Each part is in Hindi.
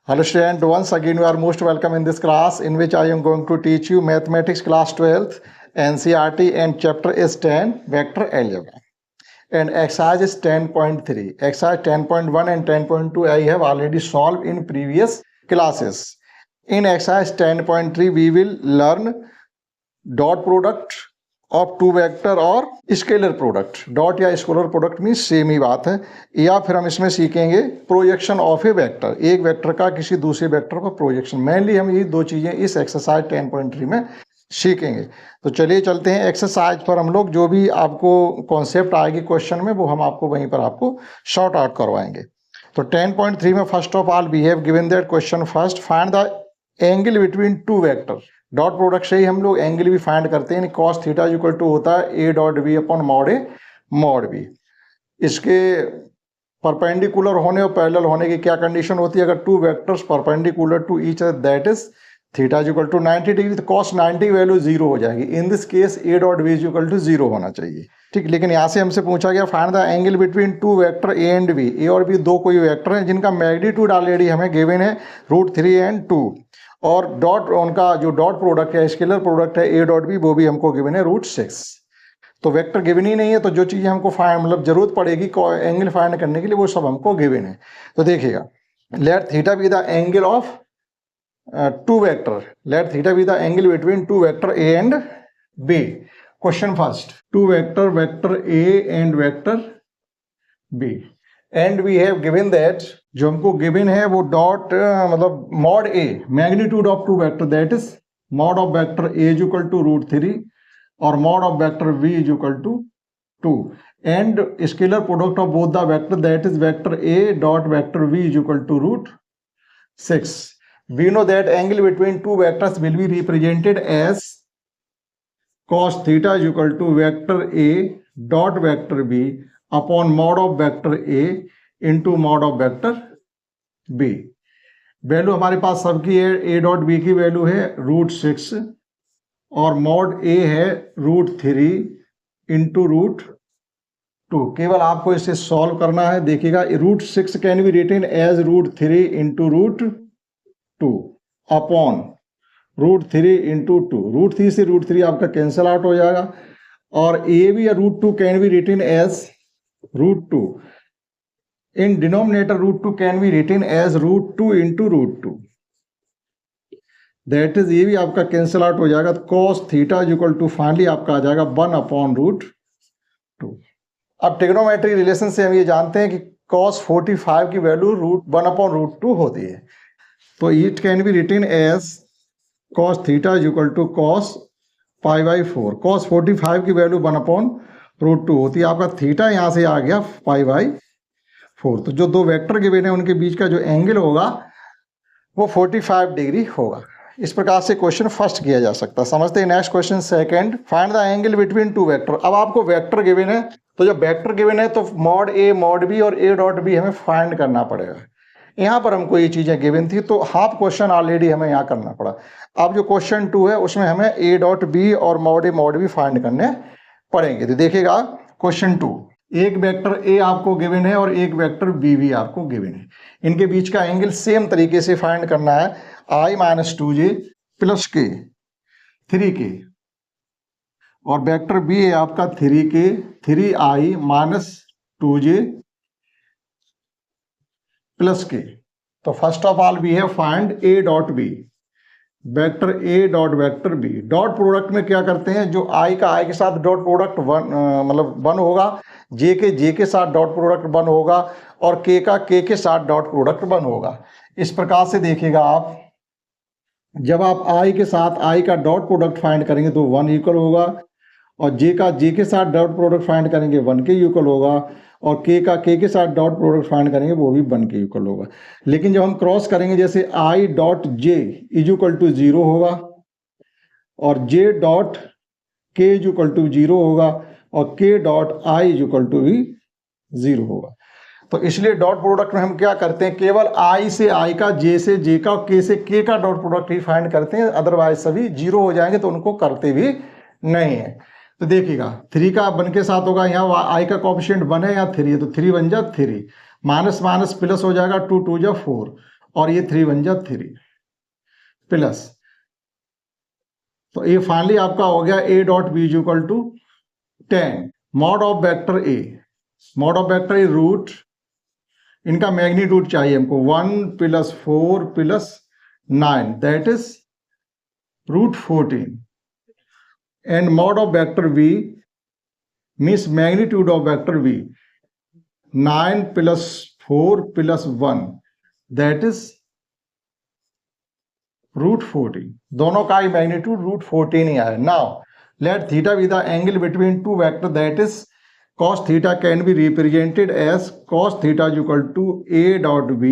Hello student, once again you are most welcome in this class in which I am going to teach you mathematics class 12th NCERT and chapter is 10 vector algebra and exercise is 10.3. Exercise 10.1 and 10.2 I have already solved in previous classes. In exercise 10.3 we will learn dot product of two vector और स्केलर प्रोडक्ट. डॉट या स्केलर प्रोडक्ट में सेम ही बात है. या फिर हम इसमें सीखेंगे प्रोजेक्शन ऑफ ए वेक्टर, एक वेक्टर का किसी दूसरे वेक्टर पर प्रोजेक्शन. मेनली हम ये दो चीजें इस एक्सरसाइज 10.3 में सीखेंगे. तो चलिए चलते हैं एक्सरसाइज पर. हम लोग जो भी आपको कॉन्सेप्ट आएगी क्वेश्चन में वो हम आपको वहीं पर आपको शॉर्ट आउट करवाएंगे. तो 10.3 में first of all we have given that question first, find the angle between two vector. Dot product से ही हम लोग एंगल भी फाइंड करते हैं. कॉस थीटा इक्वल टू होता है A dot B upon mod A mod B. इसके परपेंडिकुलर होने और पैरेलल होने की क्या कंडीशन होती है? अगर two vectors perpendicular to each other that is theta equal to 90 degree, तो कॉस 90 वैल्यू जीरो हो जाएगी. In this case A dot B equal to zero होना चाहिए. ठीक, लेकिन यहाँ से हमसे पूछा गया find the angle between two vector A and B. A और बी दो कोई वेक्टर हैं जिनका मैग्नीट्यूड ऑलरेडी हमें गिवन है √3 एंड 2, और डॉट उनका जो डॉट प्रोडक्ट है स्केलर प्रोडक्ट है ए डॉट बी वो भी हमको गिवन है √6. तो वेक्टर गिवन ही नहीं है, तो जो चीज़ हमको मतलब जरूरत पड़ेगी एंगल फाइंड करने के लिए वो सब हमको गिवन है. तो देखिएगा, let theta be the angle of two vector, let theta be the angle between two vector A and B. Question first, two vector, vector A and vector B, and we have given that, जो हमको गिवन है वो डॉट मतलब mod A, magnitude of two vector that is mod of vector A is equal to √3 और mod of vector B is equal to 2, and scalar product of both the vector that is vector A dot vector B is equal to √6. We know that angle between two vectors will be represented as cos theta is equal to vector a dot vector b upon mod of vector a into mod of vector b. Value हमारे पास सबकी है. a डॉट बी की वैल्यू है √6 और मॉड a है √3 इंटू √2. केवल आपको इसे सॉल्व करना है. देखिएगा, √6 can be written as √3 into √2 upon √3 into 2. √3 से √3 आपका कैंसिल आउट हो जाएगा, और ए बी या √2 can be written as √2. In denominator √2 can be written as √2 into √2. That is, ये भी आपका कैंसिल आउट हो जाएगा. Cos theta is equal to finally आपका आ जाएगा 1 अपॉन √2. अब ट्रिग्नोमेट्री रिलेशन से हम ये जानते हैं कि कॉस 45 की वैल्यू 1 अपॉन √2 होती है. तो it can be written as cos theta is equal to cos π/4. cos 45 की वैल्यू 1 अपॉन √2 होती है. आपका थीटा यहाँ से आ गया π/4. तो जो दो वेक्टर गिवन है उनके बीच का जो एंगल होगा वो 45 डिग्री होगा. इस प्रकार से क्वेश्चन फर्स्ट किया जा सकता है. समझते हैं. Next question second, find the angle between two vector. अब आपको वेक्टर गिवन है, तो जब वेक्टर गिवन है तो मॉड ए मॉड बी और ए डॉट बी हमें फाइंड करना पड़ेगा. यहाँ पर हमको ये चीजें गिवन थी, तो हाफ क्वेश्चन ऑलरेडी हमें यहाँ करना पड़ा. अब जो क्वेश्चन 2 है उसमें हमें ए डॉट बी और mod A mod B find करने पड़ेंगे. तो देखिएगा क्वेश्चन 2, एक वेक्टर ए आपको गिवन है और एक वेक्टर बी भी आपको गिवन है. इनके बीच का एंगल सेम तरीके से फाइंड करना है. i-2j प्लस k 3k, और वेक्टर बी है आपका 3k 3i-2j प्लस के. तो first of all we have find A dot B, vector A dot vector B. Dot product में क्या करते हैं, जो आई का आई के साथ डॉट प्रोडक्ट मतलब 1 होगा, जे के साथ डॉट प्रोडक्ट 1 होगा, और के का के साथ डॉट प्रोडक्ट 1 होगा. इस प्रकार से देखिएगा आप, जब आप आई के साथ आई का डॉट प्रोडक्ट फाइंड करेंगे तो 1 इक्वल होगा, और जे के साथ डॉट प्रोडक्ट फाइंड करेंगे 1 के इक्वल होगा, और के के साथ डॉट प्रोडक्ट फाइंड करेंगे वो भी 1 के इक्वल होगा. लेकिन जब हम क्रॉस करेंगे, जैसे I dot J is equal to 0 होगा, और J dot K is equal to 0 होगा, और K dot I is equal to भी 0 होगा. तो इसलिए डॉट प्रोडक्ट में हम क्या करते हैं, केवल आई से आई का, जे से जे का, और के से के का डॉट प्रोडक्ट ही फाइंड करते हैं. अदरवाइज सभी 0 हो जाएंगे, तो उनको करते भी नहीं है. तो देखिएगा, 3 का 1 के साथ होगा, यहाँ आई का कोएफिशिएंट 1 है, यहाँ 3 है, तो 3 बन जा 3, माइनस माइनस प्लस हो जाएगा, 2 2 जा 4, और ये 3 बन जा 3 प्लस, तो ये फाइनली आपका हो गया a dot b equal to 10 mod of vector a, mod of vector A root, इनका मैग्नीट्यूड चाहिए हमको 1 plus 4 plus 9 that is root 14 and mod of vector v means magnitude of vector v 9 plus 4 plus 1 that is root 14, दोनों का ही मैग्नीट्यूड रूट 14 ही आया। Now let theta be the angle between two vector that is cos theta can be represented as cos theta is equal to a dot b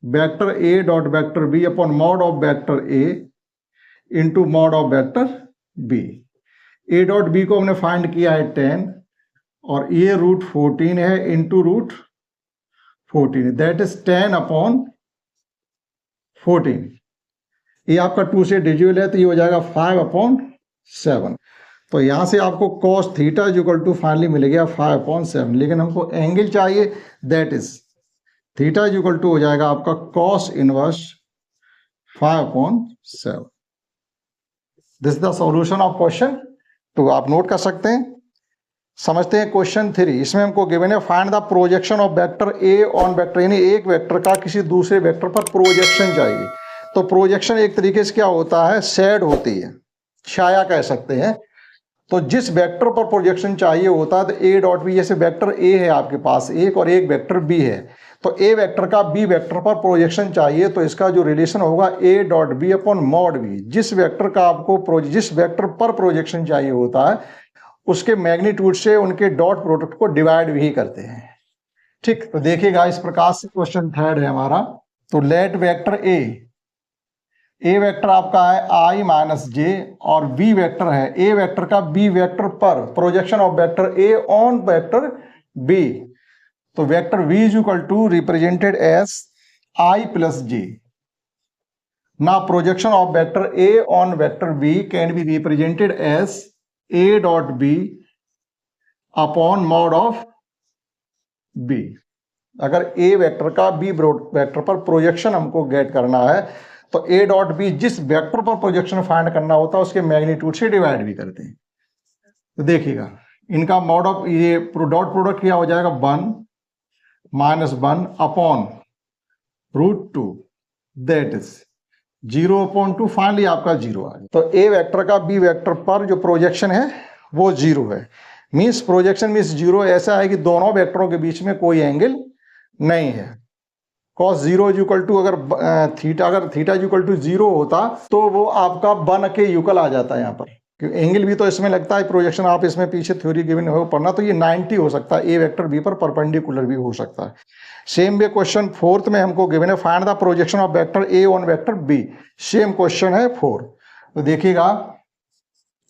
vector a dot vector b upon mod of vector a into mod of vector b। a dot b को हमने फाइंड किया है 10 और ये रूट 14 है into root 14 that is 10 upon 14। ये आपका 2 से डिविजिबल है तो ये हो जाएगा 5 अपॉन 7। तो यहां से आपको cos theta is equal to finally मिल गया 5 अपॉन 7, लेकिन हमको एंगल चाहिए that is theta is equal to हो जाएगा आपका cos inverse 5 upon 7। This is the solution of question 2, आप नोट कर सकते हैं। समझते हैं क्वेश्चन 3, इसमें हमको गिवन है find the projection of vector A on vector, यानी एक वेक्टर का किसी दूसरे वेक्टर पर प्रोजेक्शन चाहिए। तो प्रोजेक्शन एक तरीके से क्या होता है, शेड होती है, छाया कह सकते हैं। तो जिस वेक्टर पर प्रोजेक्शन चाहिए होता है तो ए डॉट बी, जैसे वेक्टर ए है आपके पास एक और एक वेक्टर बी है, तो ए वेक्टर का बी वेक्टर पर प्रोजेक्शन चाहिए तो इसका जो रिलेशन होगा A dot B upon mod B. जिस वेक्टर का आपको जिस वेक्टर पर प्रोजेक्शन चाहिए होता है उसके मैग्नीट्यूड से उनके डॉट प्रोडक्ट को डिवाइड भी करते हैं। ठीक, तो देखिएगा इस प्रकार से क्वेश्चन 3 है हमारा। तो लेट वेक्टर ए वेक्टर आपका है i माइनस जे और b वेक्टर है a वेक्टर का b वेक्टर पर projection of vector a on vector b। तो vector v is equal to represented as i plus J. ना projection of vector a on vector b can be represented as a dot b upon mod of b। अगर a वेक्टर का b वेक्टर पर प्रोजेक्शन हमको गेट करना है तो a डॉट बी जिस वेक्टर पर प्रोजेक्शन फाइंड करना होता है उसके मैग्नीट्यूड से डिवाइड भी करते हैं। तो देखिएगा इनका मॉड ऑफ ये डॉट प्रोडक्ट क्या हो जाएगा 1 minus 1 upon root 2 that is 0 upon 2, finally आपका 0 आ गया। तो a वेक्टर का b वेक्टर पर जो प्रोजेक्शन है वो 0 है, मीन्स प्रोजेक्शन मीन्स 0 ऐसा है कि दोनों वेक्टरों के बीच में कोई एंगल नहीं है। cos 0 इज इक्वल टू अगर थीटा इज इक्वल टू 0 होता तो वो आपका 1 के युगल आ जाता है यहाँ पर, क्योंकि एंगल भी तो इसमें लगता है प्रोजेक्शन, आप इसमें पीछे थ्योरी गिवन हो पढ़ना, तो ये 90 हो सकता है, ए वेक्टर बी पर परपेंडिकुलर भी हो सकता है। सेम वे क्वेश्चन 4 में हमको गिवन है find the projection of vector A on vector B, same question है 4। तो देखिएगा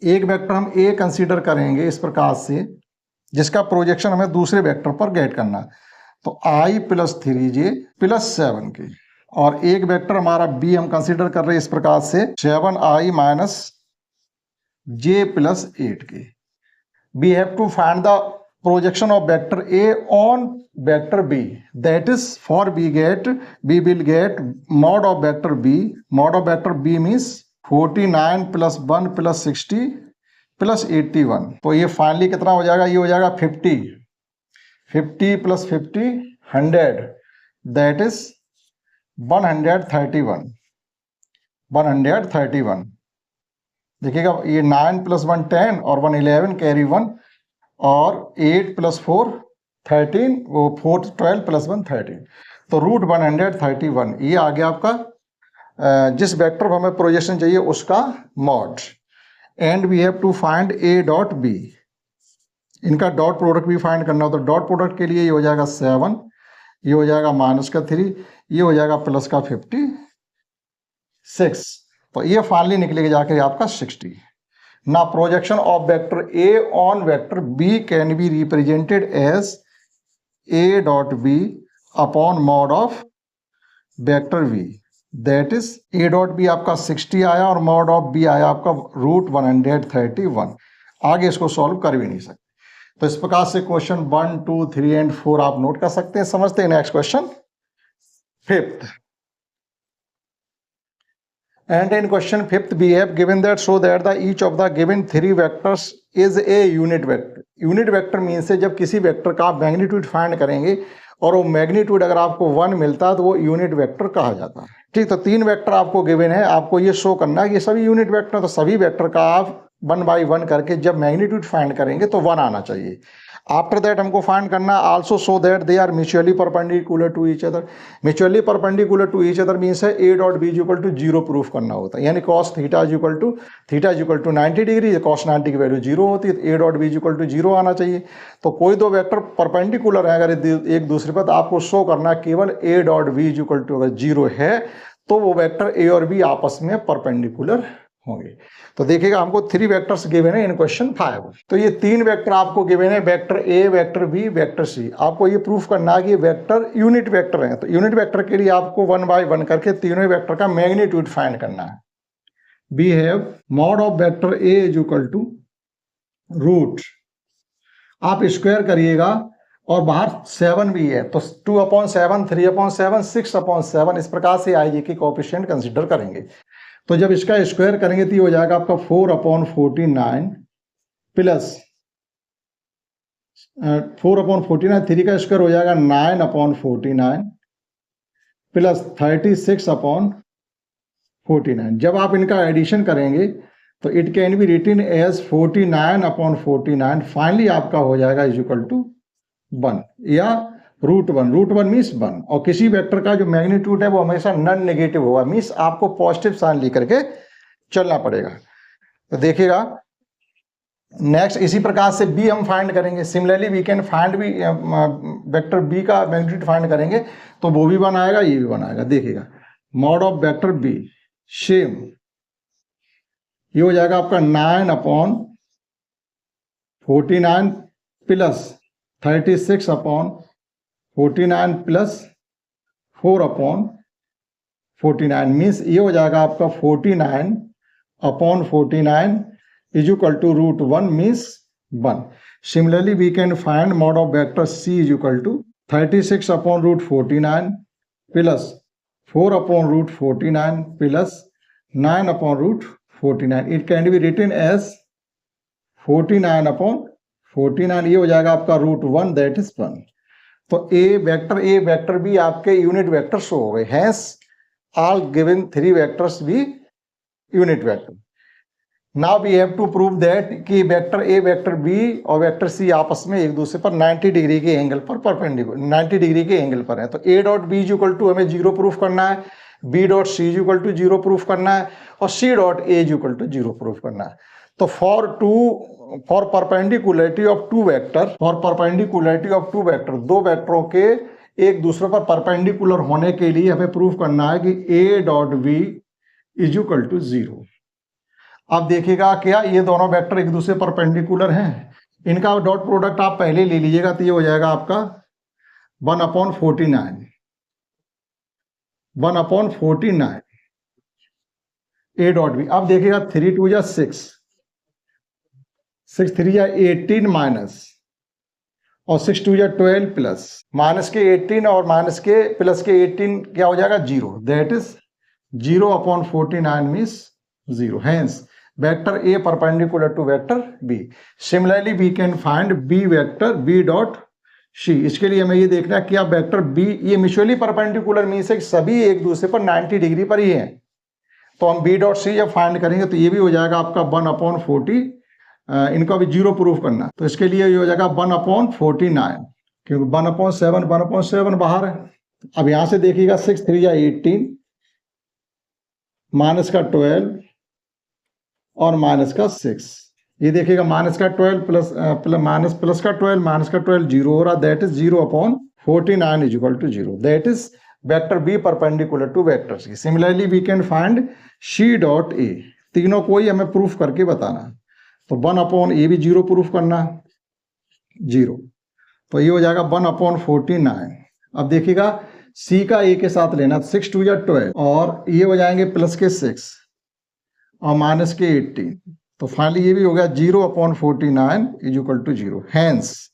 एक वेक्टर हम ए कंसीडर करेंगे इस प्रकार से जिसका प्रोजेक्शन हमें दूसरे वेक्टर पर गेट करना, तो i plus 3j plus 7k, और एक वेक्टर हमारा b हम कंसीडर कर रहे हैं इस प्रकार से 7i minus j plus 8k। we have to find the projection of vector a on vector b, that is for we will get mod of vector b means 49 plus 1 plus 60 plus 81। तो ये फाइनली कितना हो जाएगा, ये हो जाएगा 50 प्लस 50 100 दैट इज 131। देखिएगा ये 9 प्लस 1 10 और 1 11 कैरी 1 और 8 प्लस 4 13, वो 4 12 प्लस 1 13, तो रूट 131 ये आ गया आपका जिस वेक्टर पर हमें प्रोजेक्शन चाहिए उसका mod. And we have to find A dot B, इनका डॉट प्रोडक्ट भी फाइंड करना हो तो डॉट प्रोडक्ट के लिए ये हो जाएगा 7, ये हो जाएगा माइनस का 3, ये हो जाएगा प्लस का 56, तो ये फाइनली निकलेगा जाकर आपका 60। ना projection of vector A on vector B can be represented as A dot B upon mod of vector V, that is A dot B आपका 60 आया और मॉड ऑफ बी आया आपका रूट 131। आगे इसको सॉल्व कर भी नहीं सकते। तो इस प्रकार से क्वेश्चन 1 2 3 एंड 4 आप नोट कर सकते हैं। समझते हैं next question 5th। And in question fifth, we have given that show that the each of the given three vectors is a unit vector. Unit vector means से जब किसी वेक्टर का आप मैग्नीट्यूड फाइंड करेंगे और वो मैग्नीट्यूड अगर आपको 1 मिलता है तो वो यूनिट वेक्टर कहा जाता है। ठीक, तो 3 वेक्टर आपको गिवन है, आपको ये शो करना है कि सभी यूनिट वेक्टर, तो सभी वेक्टर का आप 1 बाई 1 करके जब मैग्नीट्यूड फाइंड करेंगे तो 1 आना चाहिए। आफ्टर दैट हमको फाइंड करना also so that they are mutually perpendicular to each other. Mutually perpendicular to each other means है A dot B is equal to 0 proof करना होता है, यानी cos theta is equal to 90 degree, cos 90 की वैल्यू 0 होती है, तो A dot B is equal to 0 आना चाहिए। तो कोई दो वेक्टर परपेंडिकुलर है अगर एक दूसरे पर, तो आपको शो करना केवल A dot B is equal to अगर 0 है तो वो वेक्टर ए और बी आपस में परपेंडिकुलर होंगे। तो देखिएगा हमको 3 वेक्टर्स गिवन है इन क्वेश्चन 5। तो ये 3 वेक्टर आपको गिवन है, vector A, vector B, vector C. आपको ये प्रूफ करना है कि वेक्टर यूनिट वेक्टर है, तो यूनिट वेक्टर के लिए आपको 1 बाई 1 करके तीनों वेक्टर का मैग्नीट्यूड फाइंड करना है। We have mod of vector A is equal to root, आप स्क्वायर करिएगा और बाहर 7 भी है तो 2/7, 3/7, 6/7 इस प्रकार से आईजे के कोएफिशिएंट कंसीडर करेंगे। तो जब इसका स्क्वायर करेंगे तो ये हो जाएगा आपका 4/49 प्लस 4/49, 3 का स्क्वायर हो जाएगा 9/49 प्लस 36/49। जब आप इनका एडिशन करेंगे तो it can be written as 49/49। Finally आपका हो जाएगा इज इक्वल टू 1 या √1। √1 मीन्स 1, और किसी वेक्टर का जो मैग्नीट्यूड है वो हमेशा नॉन नेगेटिव होगा, मीन्स आपको पॉजिटिव साइन लेकर के चलना पड़ेगा। तो देखिएगा नेक्स्ट इसी प्रकार से बी हम फाइंड करेंगे। सिमिलरली वी कैन फाइंड भी वेक्टर बी का मैग्नीट्यूड फाइंड करेंगे तो वो भी 1 आएगा, ये भी 1 आएगा। देखिएगा mod of vector B same, ये हो जाएगा आपका 9/49 प्लस 36/49 प्लस 4/49 मीन्स ये हो जाएगा आपका 49/49 is equal to √1 means 1। Similarly we can find mod of vector C is equal to 36/√49 plus 4/√49 plus 9/√49। It can be written as 49/49, ये हो जाएगा आपका √1 दैट इज 1। तो ए वेक्टर बी आपके यूनिट वेक्टर शो हो गए, hence all given 3 vectors be unit vector. Now we have to prove that कि वेक्टर ए, वेक्टर बी और वेक्टर सी आपस में एक दूसरे पर 90 डिग्री के एंगल पर परपेंडिकुलर 90 डिग्री के एंगल पर है। तो A dot B is equal to हमें 0 प्रूफ करना है, B dot C is equal to 0 proof करना है और C dot A is equal to 0 proof करना है। तो for perpendicularity of two vector, दो वेक्टरों के एक दूसरे पर परपेंडिकुलर होने के लिए हमें प्रूफ करना है कि A dot B is equal to 0। अब देखिएगा क्या ये दोनों वेक्टर एक दूसरे परपेंडिकुलर हैं, इनका डॉट प्रोडक्ट आप पहले ले लीजिएगा तो ये हो जाएगा आपका 1/49 ए डॉट बी। अब देखिएगा 3 2 या 6 3 या 18 माइनस और 6 2 या 12 प्लस, माइनस के 18 और माइनस के प्लस के 18 क्या हो जाएगा 0, that is 0/49 means 0। Hence vector A perpendicular to vector B. Similarly we can find B vector B dot C. इसके लिए हमें ये देखना है कि आप वेक्टर बी, ये म्यूचुअली परपेंडिकुलर मीन्स है सभी एक दूसरे पर 90 डिग्री पर ही है। तो हम बी डॉट सी जब फाइंड करेंगे तो ये भी हो जाएगा आपका 1/40, इनका भी 0 प्रूफ करना, तो इसके लिए ये हो जाएगा 1/49 क्योंकि 1/7 बाहर है। अब यहां से देखिएगा 6 3 या 18 माइनस का 12 और माइनस का 6, ये देखिएगा माइनस का 12 प्लस माइनस प्लस का 12 माइनस का 12 0 हो रहा, that is 0/49 is equal to 0। That is vector B perpendicular to vector C. Similarly we can find C dot A, तीनों को ही हमें प्रूफ करके बताना। तो 1/ए भी 0 प्रूफ करना, 0, तो ये हो जाएगा 1/49। अब देखिएगा सी का ए के साथ लेना, 6 2 या 12 और ये हो जाएंगे प्लस के 6 और माइनस के 18, तो फाइनली ये भी हो गया 0/49 is equal to 0। Hence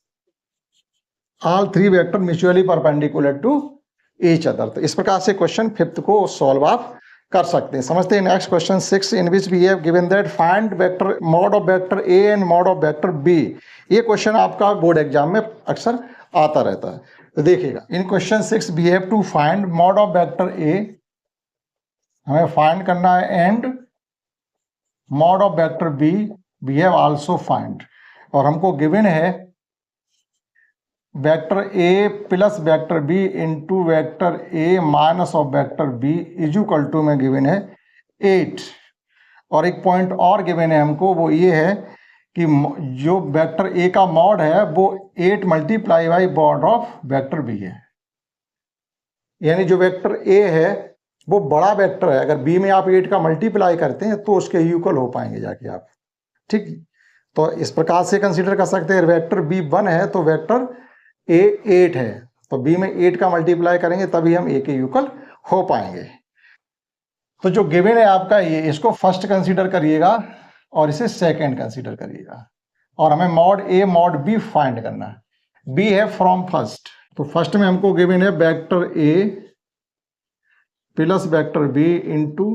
all 3 vector mutually perpendicular to each other. तो इस प्रकार से क्वेश्चन 5th को सॉल्व आप कर सकते हैं। समझते हैं next question 6 in which we have given that find vector mod of vector A and mod of vector B. ये क्वेश्चन आपका बोर्ड एग्जाम में अक्सर आता रहता है। तो देखिएगा in question 6 we have to find mod of vector A, हमें फाइंड करना है, and mod of vector B we have also find. और हमको गिवन है vector A plus vector B into vector A minus of vector B is equal to में गिवन है 8। और एक पॉइंट और गिवन है हमको, वो ये है कि जो वेक्टर ए का मॉड है वो 8 multiply by mod of vector B है। यानी जो वेक्टर ए है वो बड़ा वेक्टर है, अगर बी में आप 8 का मल्टीप्लाई करते हैं तो उसके इक्वल हो पाएंगे जाके आप। ठीक, तो इस प्रकार से कंसीडर कर सकते हैं वेक्टर बी 1 है तो वेक्टर ए 8 है, तो बी में 8 का मल्टीप्लाई करेंगे तभी हम ए के इक्वल हो पाएंगे। तो जो गिवन है आपका ये, इसको फर्स्ट कंसीडर करिएगा और इसे सेकंड कंसीडर करिएगा, और हमें mod A mod B find करना है। बी है फ्रॉम फर्स्ट, तो फर्स्ट में हमको गिवन है vector A plus vector B into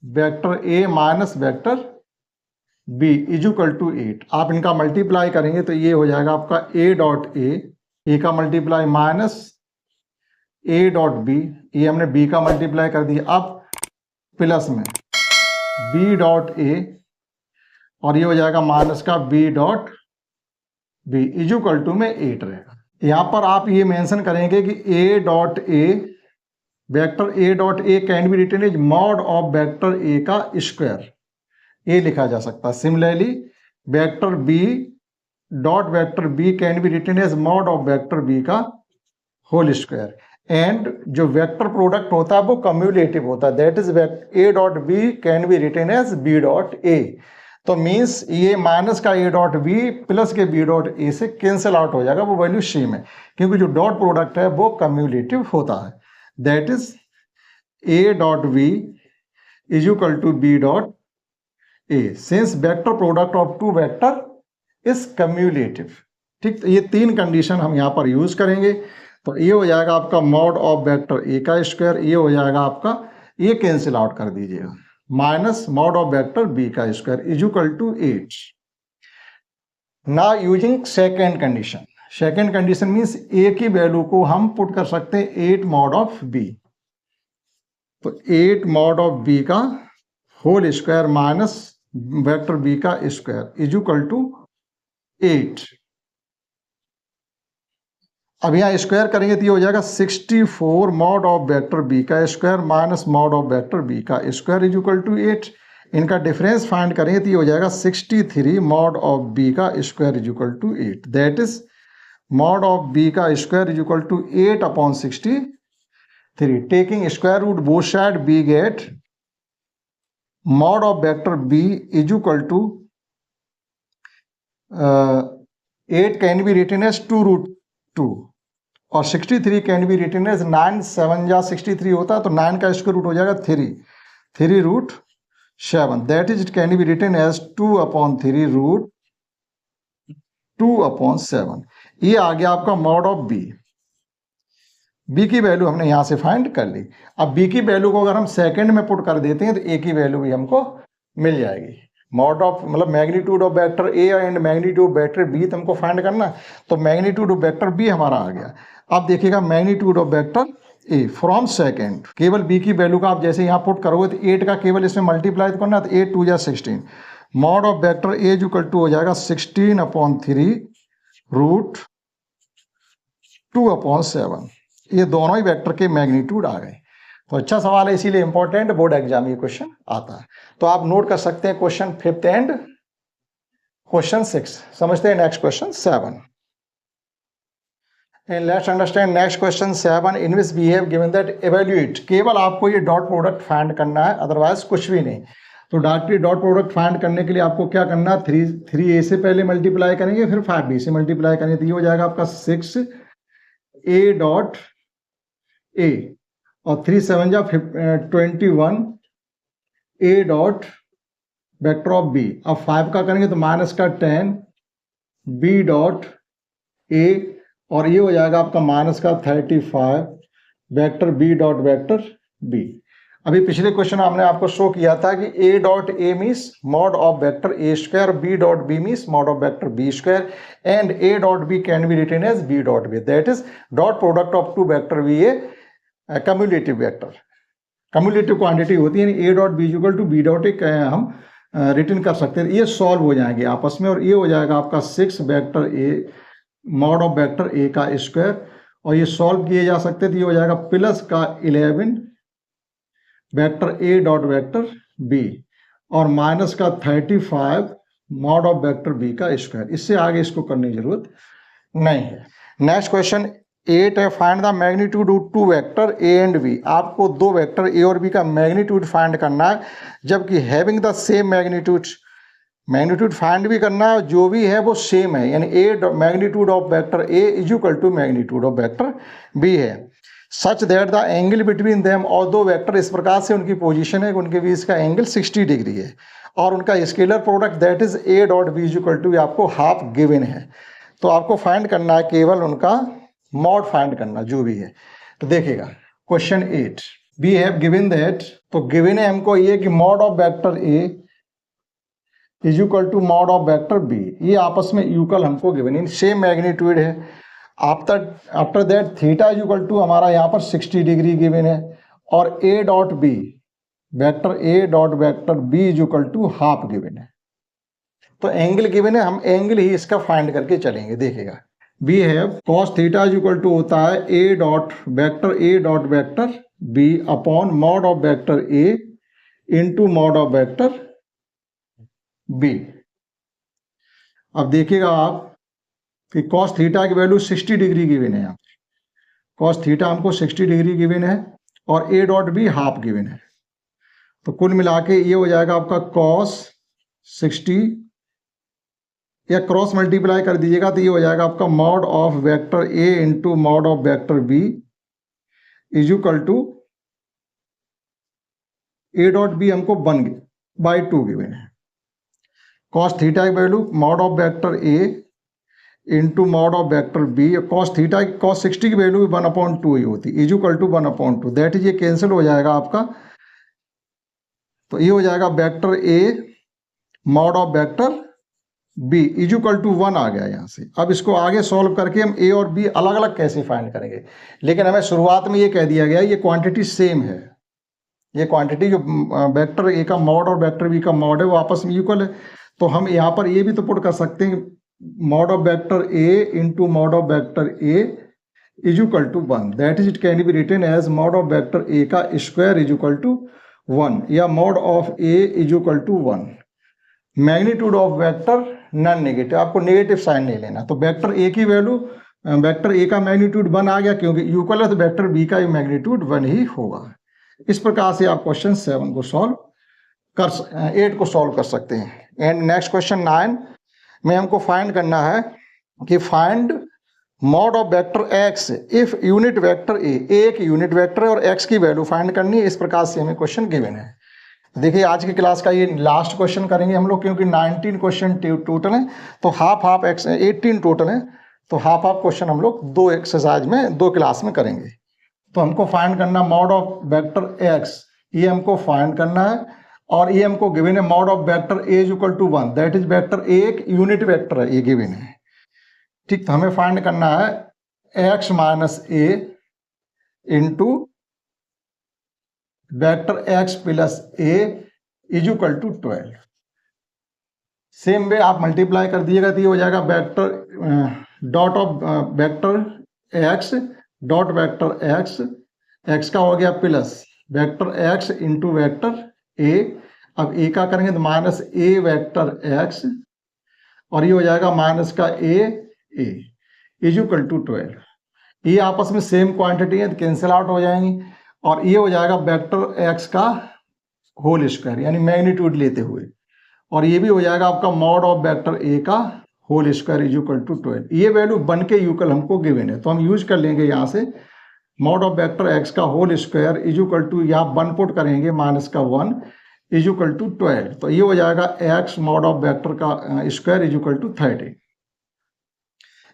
vector A minus vector B is equal to 8। आप इनका मल्टीप्लाई करेंगे तो ये हो जाएगा आपका ए डॉट ए का multiply minus A dot B, ये हमने बी का मल्टीप्लाई कर दिया, अब प्लस में बी डॉट ए, और ये हो जाएगा माइनस का B dot B is equal to में 8 रहेगा। यहां पर आप ये मेंशन करेंगे कि A dot A vector A dot A can be written as mod of vector A का स्क्वायर, ये लिखा जा सकता है। Similarly vector B dot vector B can be written as mod of vector B का होल स्क्वायर, एंड जो वेक्टर प्रोडक्ट होता है वो कम्युलेटिव होता है, that is A dot B can be written as B dot A. तो मीन्स ये माइनस का ए डॉट बी प्लस के बी डॉट ए से कैंसिल आउट हो जाएगा, वो वैल्यू सेम है, क्योंकि जो डॉट प्रोडक्ट है वो कम्युलेटिव होता है, that is A dot B is equal to B dot A since vector product of two vector is cumulative. ठीक, तो ये 3 कंडीशन हम यहाँ पर यूज करेंगे। तो ये हो जाएगा आपका मॉड ऑफ वेक्टर ए का स्क्वायर, ये हो जाएगा आपका, ये कैंसिल आउट कर दीजिएगा, minus mod of vector B का square is equal to 8। Now using second condition, second condition means A की वैल्यू को हम पुट कर सकते हैं 8 मॉड ऑफ बी, तो 8 मॉड ऑफ बी का whole square minus vector B का स्क्वायर इज इक्वल टू 8। अब यहाँ स्क्वायर करेंगे तो ये हो जाएगा 64 मॉड ऑफ वेक्टर बी का square minus mod of vector B का स्क्वायर इज इक्वल टू 8। इनका डिफरेंस फाइंड करेंगे तो ये हो जाएगा 63 मॉड ऑफ बी का square is equal to 8, that is mod of B का square is equal to 8 upon 63। Taking square root both side we get mod of vector B is equal to 8 can be written as 2 root 2 और 63 कैन बी रिटन एज 9 7 जा 63 होता है, तो 9 का स्क्वायर रूट हो जाएगा 3 root 7, that is it can be written as 2 upon 3 root 2 upon 7। ये आ गया आपका मॉड ऑफ बी। बी की वैल्यू हमने यहां से फाइंड कर ली। अब बी की वैल्यू को अगर हम सेकंड में पुट कर देते हैं तो ए की वैल्यू भी हमको मिल जाएगी। मॉड ऑफ मतलब magnitude of vector A and magnitude of vector B तो हमको फाइंड करना है, तो मैग्नीट्यूड ऑफ वेक्टर बी हमारा आ गया। अब देखिएगा magnitude of vector A from second, केवल बी की वैल्यू का आप जैसे यहाँ पुट करोगे तो 8 का केवल इसमें मल्टीप्लाई करना है, तो 8 2 जा 16, mod of vector A is equal to हो जाएगा 16 अपॉन 3 रूट 2 अपॉन 7। ये दोनों ही वेक्टर के मैग्नीट्यूड आ गए। तो अच्छा सवाल है, इसीलिए इंपॉर्टेंट बोर्ड एग्जाम ये क्वेश्चन आता है। तो आप नोट कर सकते हैं क्वेश्चन 5th एंड क्वेश्चन 6। समझते हैं next question 7। And let's understand next question 7 in which we have given that evaluate. केवल आपको ये डॉट प्रोडक्ट फाइंड करना है, अदरवाइज कुछ भी नहीं। तो डायरेक्टली डॉट प्रोडक्ट फाइंड करने के लिए आपको क्या करना है, 3a से पहले मल्टीप्लाई करेंगे, फिर 5b से मल्टीप्लाई करेंगे, तो ये हो जाएगा आपका 6a डॉट a और 3 7 जा 21 a dot vector of b। अब 5 का करेंगे तो माइनस का 10 b डॉट a और ये हो जाएगा आपका माइनस का 35 vector b dot vector b। अभी पिछले क्वेश्चन हमने आपको शो किया था कि a dot a means mod of vector a square, b dot b means mod of vector b square and a dot b can be written as b dot b, that is dot product of two vector भी a cumulative vector, cumulative quantity होती है, यानी a dot b equal to b dot a हम रिटर्न कर सकते हैं। ये सॉल्व हो जाएंगे आपस में और ये हो जाएगा आपका 6 vector a mod of vector a का स्क्वायर, और ये सॉल्व किए जा सकते हैं तो ये हो जाएगा प्लस का 11 vector a dot vector b और माइनस का 35 मॉड ऑफ वेक्टर b का स्क्वायर। इससे आगे इसको करने की जरूरत नहीं है। नेक्स्ट क्वेश्चन 8 है, find the magnitude of two vector a and b। आपको दो वेक्टर a और b का मैग्नीट्यूड फाइंड करना है, जबकि having the same magnitude, magnitude find भी करना है, जो भी है वो सेम है, यानी a magnitude of vector a is equal to magnitude of vector b है, such that the angle between them, और दो वेक्टर इस प्रकार से उनकी पोजीशन है कि उनके बीच का एंगल 60 डिग्री है, और उनका scalar product that is a dot b is equal to आपको हाफ गिवन है। तो आपको फाइंड करना है केवल उनका मॉड फाइंड करना जो भी है। तो देखिएगा question 8, we have given that, तो गिवन है हमको ये कि mod of vector a is equal to mod of vector b, ये आपस में इक्वल हमको गिवन है, सेम मैग्नीट्यूड है। After that theta is equal to हमारा यहाँ पर 60 डिग्री गिवन है, और a dot b vector a dot vector b is equal to half given है। तो एंगल गिवन है, हम एंगल ही इसका फाइंड करके चलेंगे। देखिएगा we have cos theta is equal to होता है a dot vector b upon mod of vector a into mod of vector b। अब देखिएगा आप कि कॉस थीटा की वैल्यू 60 डिग्री गिवन है, यहाँ कॉस थीटा हमको 60 डिग्री गिवन है और a dot b half given है, तो कुल मिला के ये हो जाएगा आपका कॉस 60 या क्रॉस मल्टीप्लाई कर दीजिएगा तो ये हो जाएगा आपका mod of vector a into mod of vector b is equal to a dot b हमको 1/2 गिवन है। कॉस थीटा की value mod of vector a into mod of vector b, cos theta की कॉस 60 की वैल्यू भी 1/2 ही होती है, is equal to 1/2, that is ये कैंसिल हो जाएगा आपका। तो ये हो जाएगा vector a mod of vector b is equal to 1 आ गया यहाँ से। अब इसको आगे सॉल्व करके हम a और b अलग अलग कैसे फाइंड करेंगे, लेकिन हमें शुरुआत में ये कह दिया गया ये क्वांटिटी सेम है, ये क्वांटिटी जो वेक्टर a का मॉड और वेक्टर b का मॉड है वो आपस में इक्वल है। तो हम यहाँ पर ये भी तो पुट कर सकते हैं mod of vector a into mod of vector a is equal to 1, that is it can be written as mod of vector a का स्क्वायर इज इक्वल टू 1 या mod of a is equal to 1। Magnitude of vector non negative, आपको नेगेटिव साइन नहीं लेना। तो वेक्टर a की वैल्यू, वेक्टर a का मैग्नीट्यूड 1 आ गया, क्योंकि इक्वल है तो वेक्टर b का मैग्नीट्यूड 1 ही होगा। इस प्रकार से आप क्वेश्चन 7 को सॉल्व कर 8 को सॉल्व कर सकते हैं। एंड नेक्स्ट क्वेश्चन 9 में हमको फाइंड करना है कि find mod of vector x if unit vector a एक यूनिट वेक्टर है और x की वैल्यू फाइंड करनी है। इस प्रकार से हमें क्वेश्चन गिवन है। देखिए आज की क्लास का ये लास्ट क्वेश्चन करेंगे हम लोग, क्योंकि 19 क्वेश्चन टोटल है, तो हाफ 18 टोटल है, तो हाफ क्वेश्चन हम लोग 2 एक्सरसाइज में 2 क्लास में करेंगे। तो हमको फाइंड करना मॉड ऑफ वेक्टर x, ये हमको फाइंड करना है, और ये हमको गिवन है mod of vector a is equal to 1, that is vector a एक यूनिट वेक्टर है, ये गिवन है। ठीक, तो हमें फाइंड करना है x minus a into vector x plus a is equal to 12। Same way आप मल्टीप्लाई कर दिएगा तो ये हो जाएगा vector dot of vector x dot vector x का हो गया plus vector x into vector a। अब a का करेंगे तो माइनस a वेक्टर x, और ये हो जाएगा माइनस का a इज इक्वल टू 12। ये आपस में सेम क्वांटिटी है तो कैंसिल आउट हो जाएंगी, और ये हो जाएगा वेक्टर x का होल स्क्वायर यानी मैग्नीट्यूड लेते हुए, और ये भी हो जाएगा आपका मॉड ऑफ वेक्टर a का whole square is equal to 12। ये वैल्यू बन के यूकल हमको गिवन है, तो हम यूज कर लेंगे यहाँ से मॉड ऑफ वेक्टर x का whole square is equal to, यहाँ 1 पुट करेंगे माइनस का 1 इज इक्वल टू 12। तो ये हो जाएगा x मॉड ऑफ वेक्टर का square is equal to 30।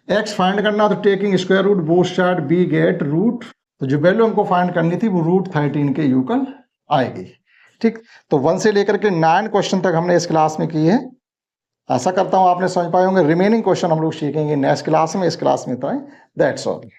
x find करना तो taking square root both side we get root, तो जो वैल्यू हमको फाइंड करनी थी वो रूट 13 के यूकल आएगी। ठीक, तो 1 से लेकर के 9 क्वेश्चन तक हमने इस क्लास में किए हैं। आशा करता हूँ आपने समझ पाए होंगे। रिमेनिंग क्वेश्चन हम लोग सीखेंगे नेक्स्ट क्लास में, इस क्लास में तो दैट्स ऑल।